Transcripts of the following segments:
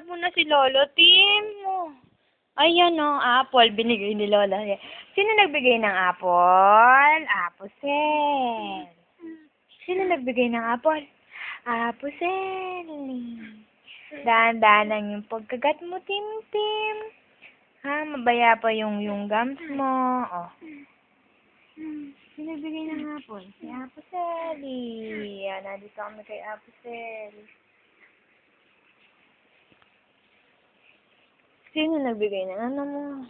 Naghahanap mo na si Lolo, Tim. Ayan o, apple. Binigay ni Lola. Sino nagbigay ng apple? Apusel. Sino nagbigay ng apple? Apusel. Daan-daan lang yung pagkagat mo, Tim. Ha, mabaya pa yung gums mo. Oh. Sino nagbigay ng apple? Si Apusel. Yan, nandito kami kay Apusel. Sino nagbigay ng ano mo?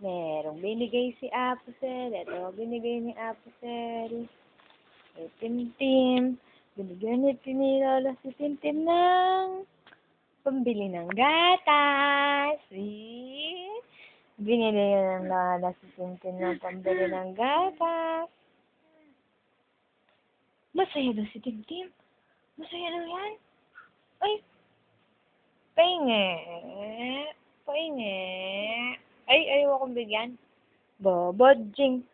Merong binigay si Apusel. Ito, binigay ni Apusel. Tim. Binigyan ni Lola si Tim ng pambili ng gatas. See? Binili ng Lola si Tim ng pambili ng gatas. Masaya daw si Tim. Masaya daw yan. Ay, pahingi. Ay, ayaw akong bigyan. Babadjing.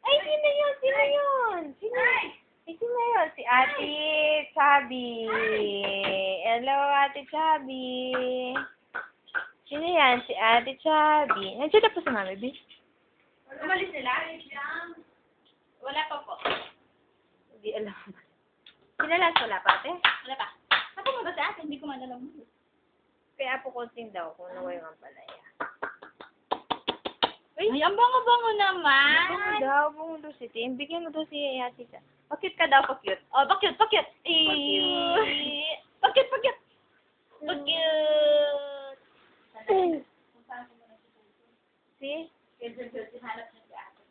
Ay, sino yun? Sino yun? Si Ate Chubby. Hello, Ate Chubby. Sino yan? Si Ate Chubby. Nandiyan na po si Mami B. Umalis nila? Wala pa po. Hindi alam. Sinalas wala pa, ate? Wala pa. Ako mo ba sa akin? Hindi ko madala mo. Kaya po konting daw kung naway ang palaya. Ay, ang bango-bango naman. Bungo daw si Tim. Bigyan mo daw si Ate Chubby. Pakyut ka daw, pakyut. Oh, pakyut. Pakyut. Pakyut. See? Hanap niya si ate.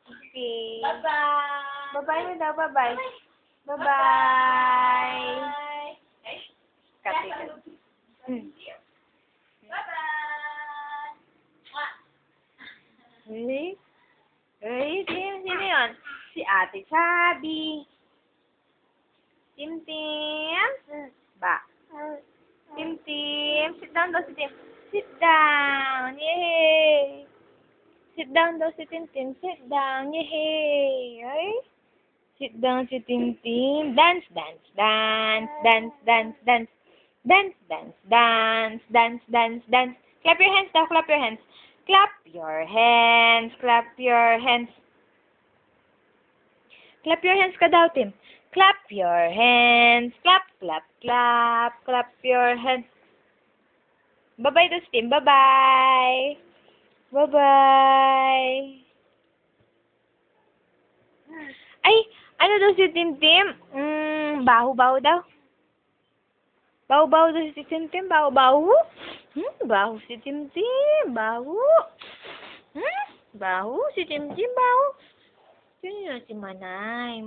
Okay. Bye-bye. Bye-bye mo daw, bye-bye. Bye-bye. Ay, Kati. bye-bye. Hey, Tim, sino yun? Si Ate Chubby. Tim. Ba. Tim. Sit down daw si Tim. Sit down. Yay. Sit down daw si Tim. Sit down. Yay. Ay. Sit down si Tim. Dance. Clap your hands daw. Clap your hands. Clap your hands ka daw, Tim. Clap your hands. Clap your hands. Bye-bye daw si Tim. Bye-bye. Ay, ano daw si Tim? Baho-baho daw. Baho-baho daw si Tim. Baho-baho si Tim. Baho. Baho si Tim. Baho. Sino yun si Manay?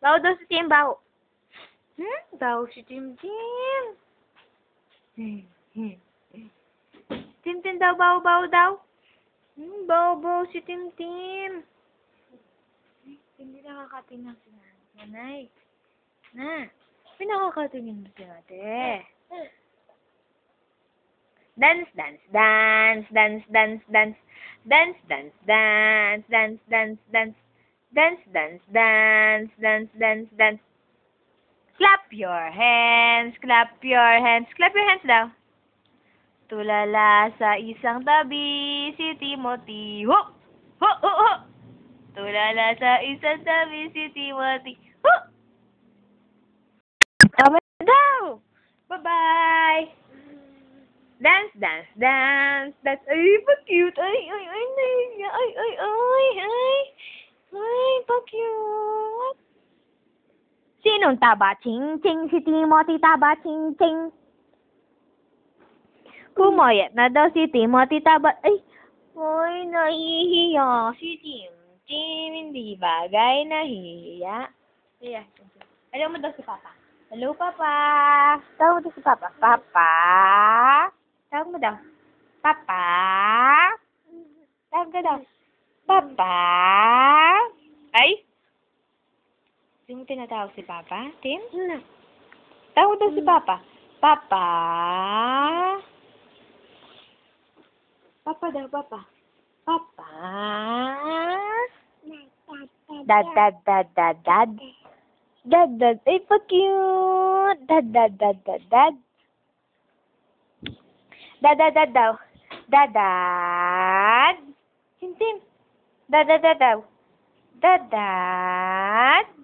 Baho daw si Tim. Baho. Baho si Tim. Tim daw. Baho daw. Baho si Tim. Hindi nakakatingin si Nanay. Pinakakatingin mo si ate. Dance. Clap your hands daw. Tulala sa isang tabi si Timothy. Ho! Tulala sa isang tabi si Timothy. Ho! Tama daw. Bye-bye. Dance. Ay, pa-cute. Ay, pa-cute. Sinong taba? Ching. Si Timothy taba. Ching. Pumayat na daw si Timothy taba. Ay, nahihiya si Tim. Hindi bagay nahihiya. Alam mo daw si Papa. Hello, Papa. Tawag mo daw si Papa. Papa. Tawag mo daw. Papa. Tawag ka daw. Papa. Ay? Sino tinatawag si Papa? Tim? Tawag daw si Papa. Papa. Papa daw, Papa. Papa. Dad, dad, dad, dad, dad. Dad, dad. Ay, pa-cute. Dad, dad, dad, dad, dad. Dad, dad, dad daw. Dad, dad. Tim, tim. Dad, dad, dad daw. Dad, dad.